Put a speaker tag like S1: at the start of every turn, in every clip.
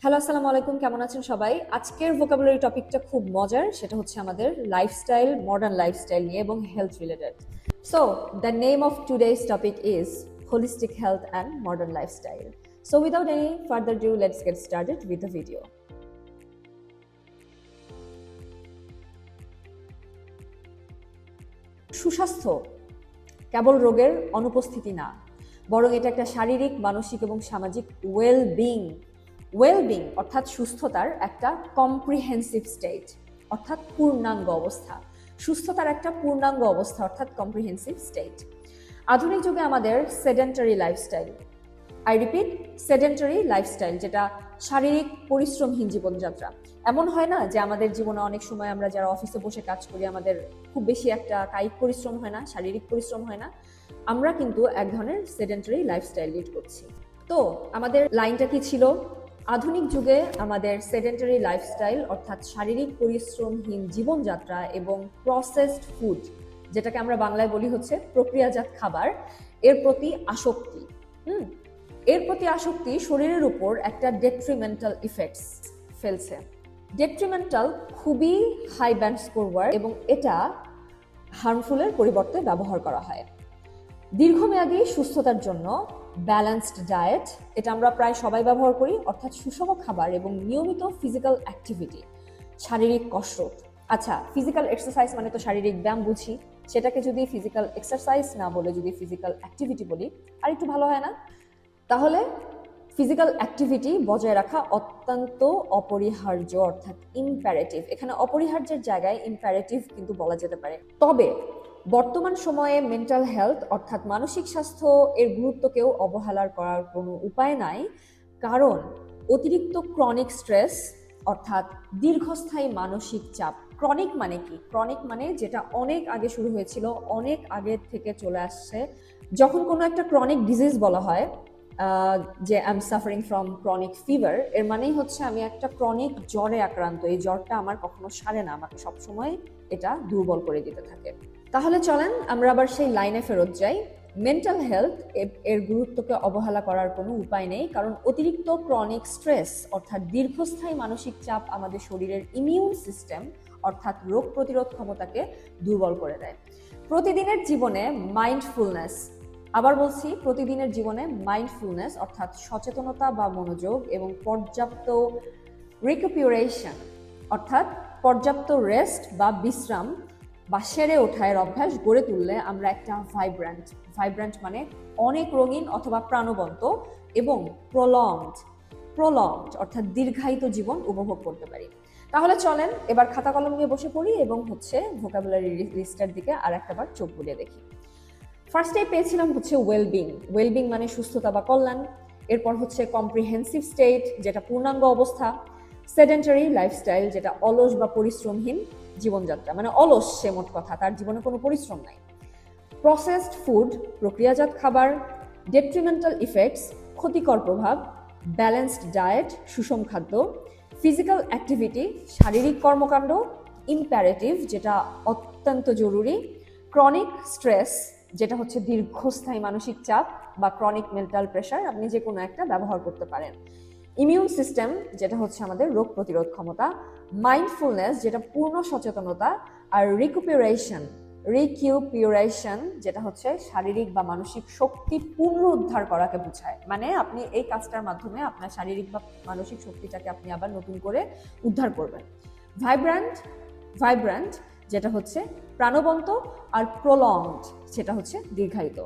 S1: Hello, আসসালামু আলাইকুম। কেমন আছেন সবাই? আজকের ভোকাবুলারি টপিকটা খুব মজার। সেটা হচ্ছে আমাদের লাইফস্টাইল, মডার্ন লাইফস্টাইল নিয়ে এবং health related. So the name of today's topic is holistic health and modern lifestyle. So without any further do, let's get started with the video. সুস্বাস্থ্য কেবল রোগের অনুপস্থিতি না, বরং এটা একটা শারীরিক, মানসিক এবং সামাজিক ওয়েলবিং অর্থাৎ সুস্থতার একটা কম্প্রিহেন্সিভ স্টেট অর্থাৎ পূর্ণাঙ্গ অবস্থা। সুস্থতার একটা পূর্ণাঙ্গ অবস্থা অর্থাৎ কম্প্রিহেন্সিভ স্টেট। আধুনিক যুগে আমাদের sedentary lifestyle, I repeat, sedentary lifestyle, যেটা শারীরিক পরিশ্রমহীন জীবনযাত্রা। এমন হয় না যে আমাদের জীবনে অনেক সময় আমরা যারা অফিসে বসে কাজ করি আমাদের খুব বেশি একটা কায়িক পরিশ্রম হয় না, শারীরিক পরিশ্রম হয় না। আমরা কিন্তু এক ধরনের সেডেন্টারি লাইফস্টাইল লিড করছি। তো আমাদের লাইনটা কি ছিল? আধুনিক যুগে আমাদের সেডেন্টারি লাইফস্টাইল অর্থাৎ শারীরিক পরিশ্রমহীন জীবনযাত্রা এবং প্রসেসড ফুড, যেটাকে আমরা বাংলায় বলি হচ্ছে প্রক্রিয়াজাত খাবার, এর প্রতি আসক্তি এর প্রতি আসক্তি শরীরের উপর একটা ডেট্রিমেন্টাল ইফেক্টস ফেলছে। ডেট্রিমেন্টাল খুবই হাই ব্যান্ড স্কোর ওয়ার্ড এবং এটা হার্মফুলের পরিবর্তে ব্যবহার করা হয়। দীর্ঘমেয়াদী সুস্থতার জন্য ব্যালেন্সড ডায়েট, এটা আমরা প্রায় সবাই ব্যবহার করি, অর্থাৎ সুষম খাবার এবং নিয়মিত ফিজিক্যাল অ্যাক্টিভিটি, শারীরিক কসরত। আচ্ছা, ফিজিক্যাল এক্সারসাইজ মানে তো শারীরিক ব্যায়াম বুঝি, সেটাকে যদি ফিজিক্যাল এক্সারসাইজ না বলে যদি ফিজিক্যাল অ্যাক্টিভিটি বলি আর একটু ভালো হয় না? তাহলে ফিজিক্যাল অ্যাক্টিভিটি বজায় রাখা অত্যন্ত অপরিহার্য অর্থাৎ ইম্প্যারেটিভ। এখানে অপরিহার্যের জায়গায় ইম্প্যারেটিভ কিন্তু বলা যেতে পারে। তবে বর্তমান সময়ে মেন্টাল হেলথ অর্থাৎ মানসিক স্বাস্থ্য এর গুরুত্বকেও অবহেলার করার কোনো উপায় নাই, কারণ অতিরিক্ত ক্রনিক স্ট্রেস অর্থাৎ দীর্ঘস্থায়ী মানসিক চাপ। ক্রনিক মানে কি? ক্রনিক মানে যেটা অনেক আগে শুরু হয়েছিল, অনেক আগে থেকে চলে আসছে। যখন কোনো একটা ক্রনিক ডিজিজ বলা হয়, যে I am suffering from chronic fever, এর মানেই হচ্ছে আমি একটা ক্রনিক জ্বরে আক্রান্ত, এই জ্বরটা আমার কখনো সারে না, আমাকে সবসময় এটা দুর্বল করে দিতে থাকে। তাহলে চলেন আমরা আবার সেই লাইনে ফেরত যাই। মেন্টাল হেলথ এর গুরুত্বকে অবহেলা করার কোনো উপায় নেই, কারণ অতিরিক্ত ক্রনিক স্ট্রেস অর্থাৎ দীর্ঘস্থায়ী মানসিক চাপ আমাদের শরীরের ইমিউন সিস্টেম অর্থাৎ রোগ প্রতিরোধ ক্ষমতাকে দুর্বল করে দেয়। প্রতিদিনের জীবনে মাইন্ডফুলনেস, আবার বলছি, প্রতিদিনের জীবনে মাইন্ডফুলনেস অর্থাৎ সচেতনতা বা মনোযোগ এবং পর্যাপ্ত রিকুপিউরেশন অর্থাৎ পর্যাপ্ত রেস্ট বা বিশ্রাম বা সেরে ওঠার অভ্যাস গড়ে তুললে আমরা একটা ভাইব্র্যান্ট মানে অনেক রঙিন অথবা প্রাণবন্ত এবং প্রলংড অর্থাৎ দীর্ঘায়িত জীবন উপভোগ করতে পারি। তাহলে চলেন এবার খাতা কলম নিয়ে বসে পড়ি এবং ভোকাবুলারি লিস্টের দিকে আর একটাবার চোখ বুলিয়ে দেখি। ফার্স্টেই পেয়েছিলাম হচ্ছে ওয়েলবিং মানে সুস্থতা বা কল্যাণ। এরপর হচ্ছে কম্প্রিহেন্সিভ স্টেট, যেটা পূর্ণাঙ্গ অবস্থা। সেডেন্টারি লাইফস্টাইল, যেটা অলস বা পরিশ্রমহীন জীবনযাত্রা, মানে অলস সে মোট কথা, তার জীবনে কোনো পরিশ্রম নাই। প্রসেসড ফুড, প্রক্রিয়াজাত খাবার। ডেট্রিমেন্টাল ইফেক্টস, ক্ষতিকর প্রভাব। ব্যালেন্সড ডায়েট, সুষম খাদ্য। ফিজিক্যাল অ্যাক্টিভিটি, শারীরিক কর্মকাণ্ড। ইম্প্যারেটিভ, যেটা অত্যন্ত জরুরি। ক্রনিক স্ট্রেস, যেটা হচ্ছে দীর্ঘস্থায়ী মানসিক চাপ বা ক্রনিক মেন্টাল প্রেশার, আপনি যে কোনো একটা ব্যবহার করতে পারেন। ইমিউন সিস্টেম, যেটা হচ্ছে আমাদের রোগ প্রতিরোধ ক্ষমতা। মাইন্ডফুলনেস, যেটা পূর্ণ সচেতনতা। আর রিকুপিউরেশন, যেটা হচ্ছে শারীরিক বা মানসিক শক্তি পুনরুদ্ধার করাকে বোঝায়, মানে আপনি এই কাজটার মাধ্যমে আপনার শারীরিক বা মানসিক শক্তিটাকে আপনি আবার নতুন করে উদ্ধার করবেন। ভাইব্র্যান্ট, যেটা হচ্ছে প্রাণবন্ত। আর প্রলংড, সেটা হচ্ছে দীর্ঘায়িত।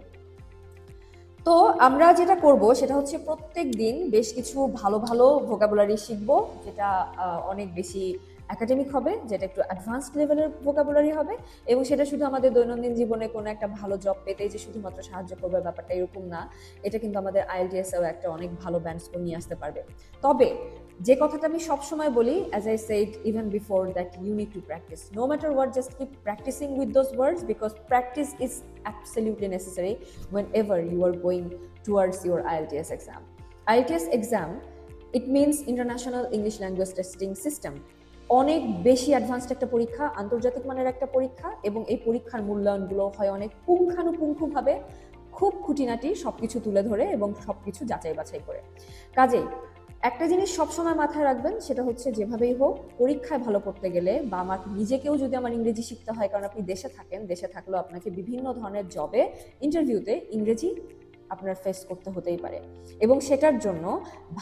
S1: তো আমরা যেটা করব সেটা হচ্ছে প্রত্যেক দিন বেশ কিছু ভালো ভালো ভোকাবুলারি শিখব, যেটা অনেক বেশি একাডেমিক হবে, যেটা একটু অ্যাডভান্সড লেভেলের ভোকাবুলারি হবে, এবং সেটা শুধু আমাদের দৈনন্দিন জীবনে কোনো একটা ভালো জব পেতেই যে শুধুমাত্র সাহায্য করবে ব্যাপারটা এরকম না, এটা কিন্তু আমাদের আইএলটিএসেও একটা অনেক ভালো ব্যান্ড স্কোর নিয়ে আসতে পারবে। তবে যে কথাটা আমি সবসময় বলি, as I said even before, that you need to practice. No matter what, just keep practicing with those words because practice is absolutely necessary whenever you are going towards your IELTS exam. IELTS exam, it means International English Language Testing System. অনেক বেশি advanced একটা পরীক্ষা, আন্তর্জাতিক মানের একটা পরীক্ষা, এবং এই পরীক্ষার মূল্যায়নগুলো হয় অনেক পুঙ্খানুপুঙ্খভাবে, খুব খুঁটিনাটি সবকিছু তুলে ধরে এবং সবকিছু যাচাই বাছাই করে। কাজেই একটা জিনিস সবসময় মাথায় রাখবেন, সেটা হচ্ছে যেভাবেই হোক পরীক্ষায় ভালো করতে গেলে বা আমার নিজেকেও যদি আমার ইংরেজি শিখতে হয়, কারণ আপনি দেশে থাকেন, দেশে থাকলেও আপনাকে বিভিন্ন ধরনের জবে ইন্টারভিউতে ইংরেজি আপনার ফেস করতে হতেই পারে, এবং সেটার জন্য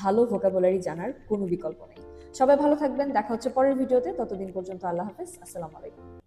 S1: ভালো ভোকাবুলারি জানার কোনো বিকল্প নেই। সবাই ভালো থাকবেন, দেখা হচ্ছে পরের ভিডিওতে। ততদিন পর্যন্ত আল্লাহ হাফেজ, আসসালামু আলাইকুম।